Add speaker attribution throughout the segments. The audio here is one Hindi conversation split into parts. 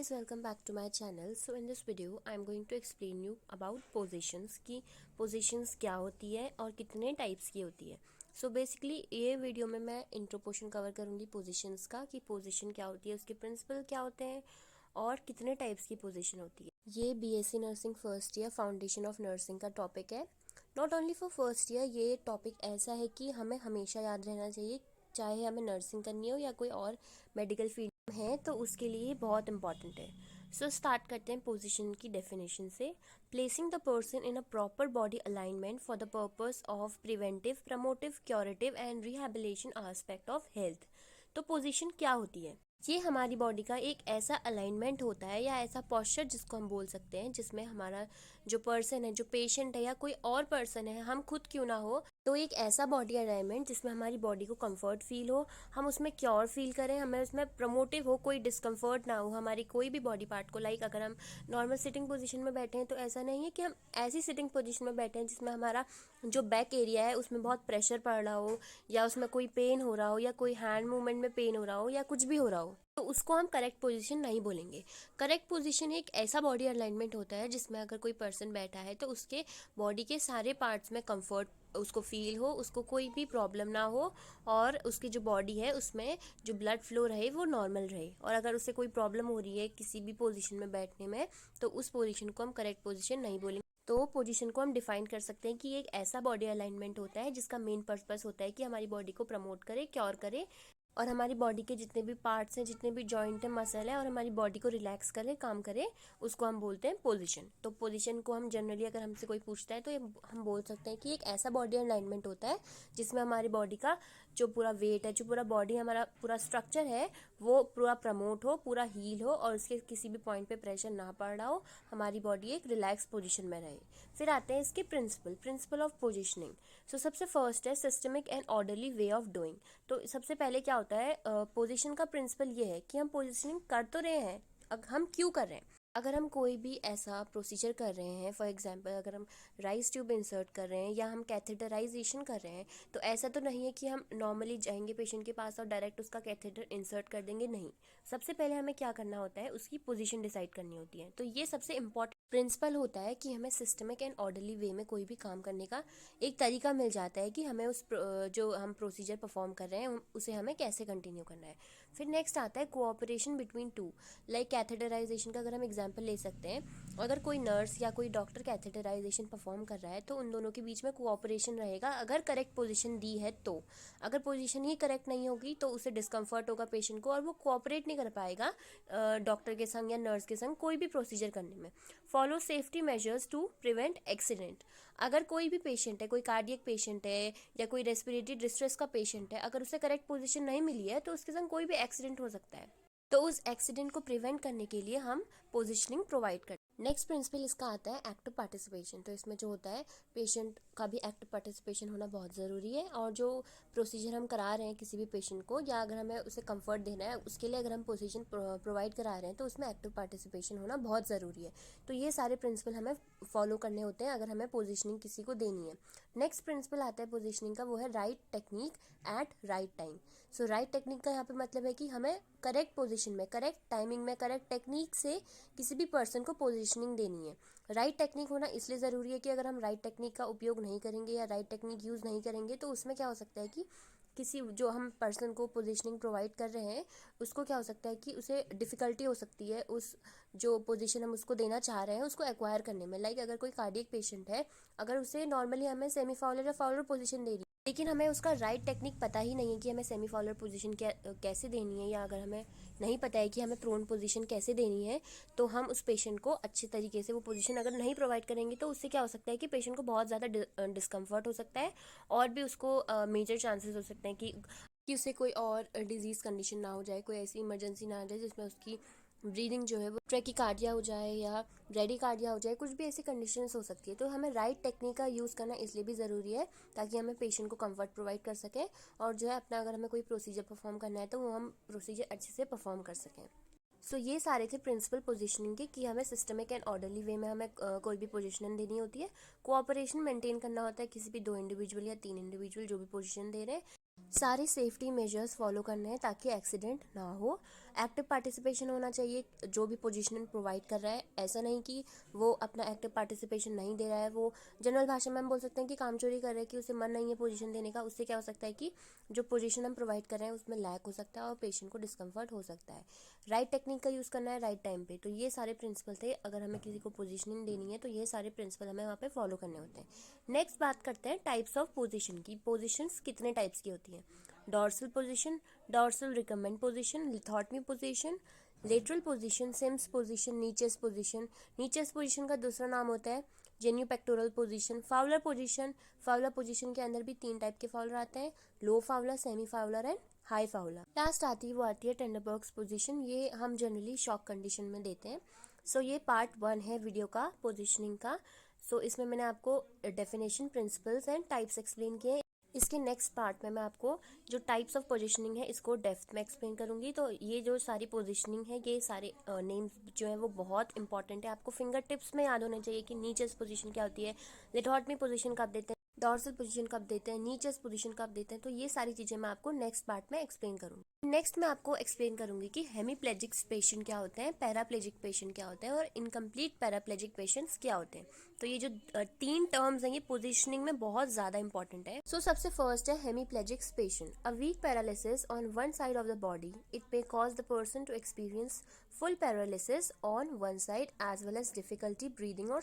Speaker 1: guys, welcome back to my channel. So in this video I am going to explain you about positions कि positions क्या होती है और कितने types की होती है. So basically ये वीडियो में मैं इंट्रो पोर्शन कवर करूँगी positions का कि position क्या होती है, उसके प्रिंसिपल क्या होते हैं और कितने टाइप्स की पोजीशन होती है. ये BSc nursing first year foundation of nursing का टॉपिक है. Not only for first year, ये टॉपिक ऐसा है कि हमें हमेशा याद रहना चाहिए, चाहे हमें नर्सिंग करनी हो या कोई और मेडिकल फील्ड है, तो उसके लिए बहुत इंपॉर्टेंट है. सो स्टार्ट करते हैं पोजीशन की डेफिनेशन से. Placing the person in a proper body alignment for the purpose of preventive, promotive, curative and rehabilitation aspect of health. तो पोजीशन क्या होती है? ये हमारी बॉडी का एक ऐसा अलाइनमेंट होता है या ऐसा पॉस्चर जिसको हम बोल सकते हैं, जिसमें हमारा जो पर्सन है, जो पेशेंट है या कोई और पर्सन है, हम खुद क्यों ना हो, तो एक ऐसा बॉडी अलाइनमेंट जिसमें हमारी बॉडी को कंफर्ट फील हो, हम उसमें क्योर फील करें, हमें उसमें प्रमोटिव हो, कोई डिस्कम्फर्ट ना हो हमारी कोई भी बॉडी पार्ट को. लाइक अगर हम नॉर्मल सिटिंग पोजीशन में बैठे हैं तो ऐसा नहीं है कि हम ऐसी सिटिंग पोजीशन में बैठे हैं जिसमें हमारा जो बैक एरिया है उसमें बहुत प्रेशर पड़ रहा हो, या उसमें कोई पेन हो रहा हो, या कोई हैंड मूवमेंट में पेन हो रहा हो, या कुछ भी हो रहा हो, तो उसको हम करेक्ट पोजीशन नहीं बोलेंगे. करेक्ट पोजीशन एक ऐसा बॉडी अलाइनमेंट होता है जिसमें अगर कोई पर्सन बैठा है तो उसके बॉडी के सारे पार्ट्स में कंफर्ट उसको फील हो, उसको कोई भी प्रॉब्लम ना हो, और उसकी जो बॉडी है उसमें जो ब्लड फ्लो रहे वो नॉर्मल रहे. और अगर उसे कोई प्रॉब्लम हो रही है किसी भी पोजीशन में बैठने में, तो उस पोजीशन को हम करेक्ट पोजीशन नहीं बोलेंगे. तो पोजीशन को हम डिफाइन कर सकते हैं कि एक ऐसा बॉडी अलाइनमेंट होता है जिसका मेन पर्पस होता है कि हमारी बॉडी को प्रमोट करे, क्योर करे, और हमारी बॉडी के जितने भी पार्ट्स हैं, जितने भी जॉइंट है, मसल है, और हमारी बॉडी को रिलैक्स करे, काम करे, उसको हम बोलते हैं पोजीशन. तो पोजीशन को हम जनरली अगर हमसे कोई पूछता है तो ये हम बोल सकते हैं कि एक ऐसा बॉडी अलाइनमेंट होता है जिसमें हमारी बॉडी का जो पूरा वेट है, जो पूरा बॉडी हमारा पूरा स्ट्रक्चर है, वो पूरा प्रमोट हो, पूरा हील हो, और उसके किसी भी पॉइंट पे प्रेशर ना पड़ रहा हो, हमारी बॉडी एक रिलैक्स पोजीशन में रहे. फिर आते हैं इसके प्रिंसिपल ऑफ पोजीशनिंग. सो सबसे फर्स्ट है systemic and orderly way of doing. तो सबसे पहले क्या होता है, पोजीशन का प्रिंसिपल ये है कि हम पोजीशनिंग कर तो रहे हैं, हम क्यों कर रहे हैं. अगर हम कोई भी ऐसा प्रोसीजर कर रहे हैं, फॉर एग्जांपल अगर हम राइस ट्यूब इंसर्ट कर रहे हैं या हम कैथेटराइजेशन कर रहे हैं, तो ऐसा तो नहीं है कि हम नॉर्मली जाएंगे पेशेंट के पास और डायरेक्ट उसका कैथेटर इंसर्ट कर देंगे. नहीं, सबसे पहले हमें क्या करना होता है, उसकी पोजीशन डिसाइड करनी होती है. तो ये सबसे इंपॉर्टेंट प्रिंसिपल होता है कि हमें सिस्टमिक एंड ऑर्डरली वे में कोई भी काम करने का एक तरीका मिल जाता है कि हमें उस जो हम प्रोसीजर परफॉर्म कर रहे हैं उसे हमें कैसे कंटिन्यू करना है. फिर नेक्स्ट आता है cooperation between two. Like catheterisation का अगर हम एग्जांपल ले सकते हैं, अगर कोई नर्स या कोई डॉक्टर कैथेटराइजेशन परफॉर्म कर रहा है तो उन दोनों के बीच में कोऑपरेशन रहेगा अगर करेक्ट पोजीशन दी है तो. अगर पोजीशन ही करेक्ट नहीं होगी तो उसे डिस्कम्फर्ट होगा पेशेंट को, और वो कोऑपरेट नहीं कर पाएगा डॉक्टर के संग या नर्स के संग कोई भी प्रोसीजर करने में. Follow safety measures to prevent accident. अगर कोई भी पेशेंट है, कोई कार्डियक पेशेंट है या कोई रेस्पिरेटरी डिस्ट्रेस का पेशेंट है, अगर उसे करेक्ट पोजीशन नहीं मिली है तो उसके संग कोई भी एक्सीडेंट हो सकता है. तो उस एक्सीडेंट को प्रिवेंट करने के लिए हम पोजीशनिंग प्रोवाइड करते हैं. नेक्स्ट प्रिंसिपल इसका आता है एक्टिव पार्टिसिपेशन. तो इसमें जो होता है पेशेंट का भी एक्टिव पार्टिसिपेशन होना बहुत ज़रूरी है, और जो प्रोसीजर हम करा रहे हैं किसी भी पेशेंट को, या अगर हमें उसे कंफर्ट देना है उसके लिए अगर हम पोजीशन प्रोवाइड करा रहे हैं तो उसमें एक्टिव पार्टिसिपेशन होना बहुत ज़रूरी है. तो ये सारे प्रिंसिपल हमें फॉलो करने होते हैं अगर हमें पोजीशनिंग किसी को देनी है. नेक्स्ट प्रिंसिपल आता है पोजीशनिंग का, वो है right technique at right time. So right technique का यहाँ पे मतलब है कि हमें करेक्ट पोजीशन में, करेक्ट टाइमिंग में, करेक्ट टेक्निक से किसी भी पर्सन को पोजीशनिंग देनी है. राइट टेक्निक होना इसलिए ज़रूरी है कि अगर हम राइट टेक्निक का उपयोग नहीं करेंगे या राइट टेक्निक यूज़ नहीं करेंगे तो उसमें क्या हो सकता है कि किसी जो हम पर्सन को पोजीशनिंग प्रोवाइड कर रहे हैं उसको क्या हो सकता है कि उसे डिफ़िकल्टी हो सकती है उस जो पोजीशन हम उसको देना चाह रहे हैं उसको एक्वायर करने में. लाइक अगर कोई कार्डियक पेशेंट है, अगर उसे नॉर्मली हमें सेमी फाउलर या फाउलर पोजीशन देनी, लेकिन हमें उसका राइट टेक्निक पता ही नहीं है कि हमें सेमी फाउलर पोजीशन कैसे देनी है, या अगर हमें नहीं पता है कि हमें प्रोन पोजीशन कैसे देनी है, तो हम उस पेशेंट को अच्छे तरीके से वो पोजीशन अगर नहीं प्रोवाइड करेंगे तो उससे क्या हो सकता है कि पेशेंट को बहुत ज़्यादा डिस्कम्फर्ट हो सकता है, और भी उसको मेजर चांसेस हो सकते हैं कि उसे कोई और डिजीज़ कंडीशन ना हो जाए, कोई ऐसी इमरजेंसी ना आ जाए जिसमें उसकी ब्रीदिंग जो है वो ट्रैकीकार्डिया हो जाए या ब्रेडीकार्डिया हो जाए, कुछ भी ऐसी कंडीशंस हो सकती है. तो हमें राइट टेक्निक का यूज़ करना इसलिए भी ज़रूरी है ताकि हमें पेशेंट को कंफर्ट प्रोवाइड कर सकें, और जो है अपना अगर हमें कोई प्रोसीजर परफॉर्म करना है तो वो हम प्रोसीजर अच्छे से परफॉर्म कर सकें. सो ये सारे थे प्रिंसिपल पोजीशनिंग के कि हमें सिस्टमिक एंड ऑर्डरली वे में हमें कोई भी पोजीशन देनी होती है. कोऑपरेशन मेंटेन करना होता है किसी भी 2 इंडिविजुअल या 3 इंडिविजुअल जो भी पोजीशन दे रहे हैं. सारे सेफ्टी मेजर्स फॉलो करने हैं ताकि एक्सीडेंट ना हो. एक्टिव पार्टिसिपेशन होना चाहिए जो भी पोजीशनिंग प्रोवाइड कर रहा है। ऐसा नहीं कि वो अपना एक्टिव पार्टिसिपेशन नहीं दे रहा है, वो जनरल भाषा में हम बोल सकते हैं कि काम चोरी कर रहा है, कि उसे मन नहीं है पोजीशन देने का। उससे क्या हो सकता है कि जो पोजीशन हम प्रोवाइड कर रहे हैं उसमें लैक हो सकता है और पेशेंट को डिस्कम्फर्ट हो सकता है। राइट टेक्निक का यूज़ करना है राइट टाइम पे। तो ये सारे प्रिंसिपल थे, अगर हमें किसी को पोजीशनिंग देनी है तो ये सारे प्रिंसिपल हमें वहाँ पे फॉलो करने होते हैं। नेक्स्ट बात करते हैं टाइप्स ऑफ पोजीशन की। पोजीशंस कितने टाइप्स की होती हैं? Dorsal position, dorsal recumbent position, lithotomy position, lateral position, Sims position, knee chest position. Knee chest position का दूसरा नाम होता है genupectoral position. Fowler position, Fowler position के अंदर भी 3 टाइप के फाउलर आते हैं, low Fowler, semi Fowler and high Fowler. Last आती है वो आती है टेंडरबर्ग्स पोजीशन। ये हम जनरली शॉक कंडीशन में देते हैं। सो ये पार्ट 1 है वीडियो का पोजीशनिंग का। सो इसमें मैंने आपको definition, principles and types explain किए। इसके नेक्स्ट पार्ट में मैं आपको जो टाइप्स ऑफ पोजीशनिंग है इसको डेप्थ में एक्सप्लेन करूंगी। तो ये जो सारी पोजीशनिंग है, ये सारे नेम्स जो है वो बहुत इंपॉर्टेंट है, आपको फिंगर टिप्स में याद होने चाहिए कि नीचेस पोजीशन क्या होती है, लिथोटमी पोजीशन कब देते हैं, डॉर्सल पोजीशन कब देते हैं, नीचेस पोजीशन कब देते हैं। तो ये सारी चीजें मैं आपको नेक्स्ट पार्ट में एक्सप्लेन करूंगी। नेक्स्ट मैं आपको एक्सप्लेन करूंगी कि हेमीप्लेजिक पेशेंट क्या होते हैं, पैराप्लेजिक पेशेंट क्या होते हैं और इनकम्प्लीट पैराप्लेजिक पेशेंट्स क्या होते हैं। तो ये जो 3 टर्म्स हैं ये पोजीशनिंग में बहुत ज्यादा इंपॉर्टेंट है। सो सबसे फर्स्ट है hemiplegic patient. A weak paralysis on one side of the body, it may cause the person to experience full paralysis on one side as well as difficulty breathing और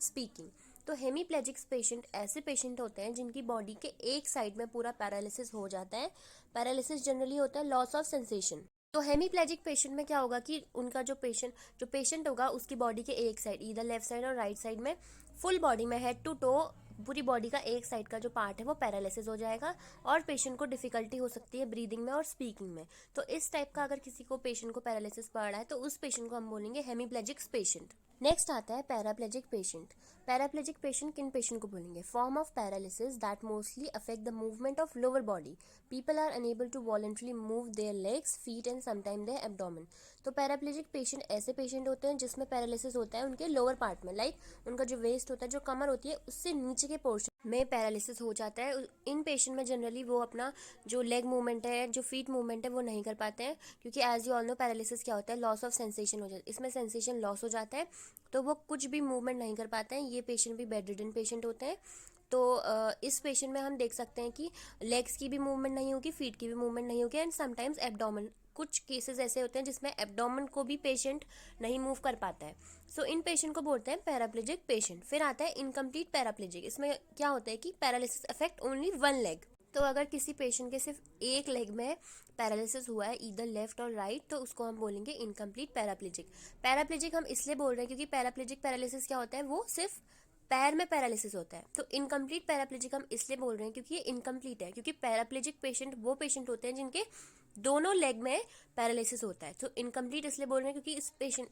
Speaker 1: स्पीकिंग। तो हेमीप्लेजिक पेशेंट ऐसे पेशेंट होते हैं जिनकी बॉडी के एक साइड में पूरा पैरालिसिस हो जाता है। पैरालिसिस जनरली होता है लॉस ऑफ सेंसेशन। तो हेमीप्लेजिक पेशेंट में क्या होगा कि उनका जो पेशेंट होगा उसकी बॉडी के एक साइड, इधर लेफ्ट साइड और राइट साइड में, फुल बॉडी में हेड टू टो पूरी बॉडी का एक साइड का जो पार्ट है वो पैरालिसिस हो जाएगा और पेशेंट को डिफिकल्टी हो सकती है ब्रीदिंग में और स्पीकिंग में। तो इस टाइप का अगर किसी को पेशेंट को पैरालिसिस पड़ रहा है तो उस पेशेंट को हम बोलेंगे हेमीप्लेजिक पेशेंट। नेक्स्ट आता है पैराप्लेजिक पेशेंट। पैराप्लेजिक पेशेंट किन पेशेंट को बोलेंगे? Form of paralysis that mostly affect the movement of lower body. People are unable to voluntary move their legs, feet and sometime their abdomen. तो पैराप्लेजिक पेशेंट ऐसे पेशेंट होते हैं जिसमें पैरालिसिस होता है उनके लोअर पार्ट में, लाइक उनका जो वेस्ट होता है, जो कमर होती है, उससे नीचे के पोर्शन में पैरालिसिस हो जाता है। इन पेशेंट में जनरली वो अपना जो लेग मूवमेंट है, जो फीट मूवमेंट है, वो नहीं कर पाते हैं, क्योंकि as you all know paralysis क्या होता है, लॉस ऑफ सेंसेशन हो जाता है। इसमें सेंसेशन लॉस हो जाता है तो वो कुछ भी मूवमेंट नहीं कर पाते हैं। ये पेशेंट भी बेड रिडन पेशेंट होते हैं। तो इस पेशेंट में हम देख सकते हैं कि लेग्स की भी मूवमेंट नहीं होगी, फीट की भी मूवमेंट नहीं होगी एंड समटाइम्स एब्डोमेन। कुछ केसेस ऐसे होते हैं जिसमें एब्डोमेन को भी पेशेंट नहीं मूव कर पाता है। सो इन पेशेंट को बोलते हैं पैराप्लेजिक पेशेंट। फिर आता है इनकम्प्लीट पैराप्लेजिक। इसमें क्या होता है कि paralysis affect only one leg. तो अगर किसी पेशेंट के सिर्फ एक लेग में पैरालिसिस हुआ है, इधर लेफ्ट और राइट, तो उसको हम बोलेंगे इनकम्प्लीट पैराप्लेजिक। पैराप्लेजिक हम इसलिए बोल रहे हैं क्योंकि पैराप्लेजिक पैरालिसिस क्या होता है, वो सिर्फ पैर में पैरालिसिस होता है। तो इनकम्प्लीट पैराप्लेजिक हम इसलिए बोल रहे हैं क्योंकि ये इनकम्प्लीट है, क्योंकि पैराप्लेजिक पेशेंट वो पेशेंट होते हैं जिनके दोनों लेग में पैरालिसिस होता है। तो इनकम्प्लीट इसलिए बोल रहे हैं क्योंकि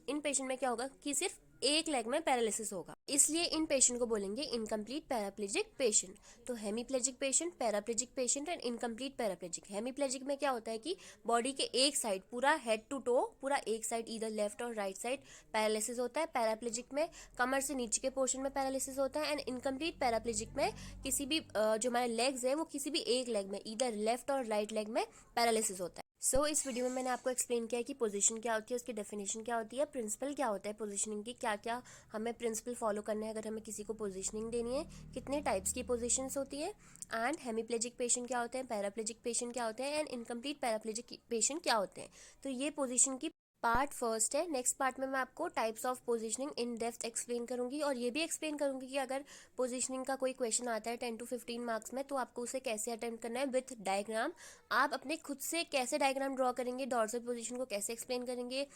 Speaker 1: इन पेशेंट में क्या होगा कि सिर्फ एक लेग में पैरालिसिस होगा, इसलिए इन पेशेंट को बोलेंगे इनकम्प्लीट पैराप्लेजिक पेशेंट। तो hemiplegic patient, paraplegic patient and incomplete paraplegic. Hemiplegic में क्या होता है कि बॉडी के एक साइड पूरा हेड टू टो, पूरा एक साइड इधर लेफ्ट और राइट साइड पैरालिसिस होता है। पैराप्लेजिक में कमर से नीचे के पोर्शन में पैरालिसिस होता है एंड इनकम्प्लीट पैराप्लेजिक में किसी भी जो हमारे लेग्स है वो किसी भी एक लेग में, इधर लेफ्ट और राइट लेग में पैरालिसिस होता है। सो इस वीडियो में मैंने आपको एक्सप्लेन किया है कि पोजीशन क्या होती है, उसकी डेफिनेशन क्या होती है, प्रिंसिपल क्या होता है पोजीशनिंग की, क्या क्या हमें प्रिंसिपल फॉलो करना है अगर हमें किसी को पोजीशनिंग देनी है, कितने टाइप्स की पोजीशंस होती है, एंड हेमीप्लेजिक पेशेंट क्या होते हैं, पैराप्लेजिक पेशेंट क्या होते हैं एंड इनकम्प्लीट पैराप्लेजिक पेशेंट क्या होते हैं। तो ये पोजीशन की पार्ट फर्स्ट है। नेक्स्ट पार्ट में मैं आपको types of positioning in depth explain करूंगी और ये भी एक्सप्लेन करूंगी कि अगर पोजीशनिंग का कोई क्वेश्चन आता है 10 to 15 मार्क्स में तो आपको उसे कैसे अटेम्प्ट करना है विथ डायग्राम। आप अपने खुद से कैसे डायग्राम ड्रॉ करेंगे, डॉर्सल पोजीशन को कैसे एक्सप्लेन करेंगे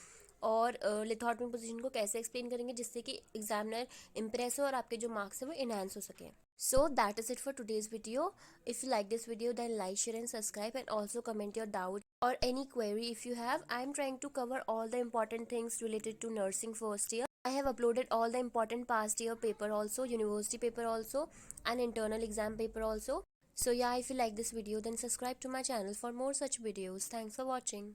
Speaker 1: और लिथोटमी पोजीशन को कैसे एक्सप्लेन करेंगे, जिससे कि एग्जामिनर इम्प्रेस हो और आपके जो मार्क्स है वो इनहांस हो सके। So that is it for today's video. If you like this video then like, share and subscribe and also comment your doubt or any query if you have. I am trying to cover all the important things related to nursing first year. I have uploaded all the important past year paper also, university paper also and internal exam paper also. So yeah, if you like this video then subscribe to my channel for more such videos. Thanks for watching.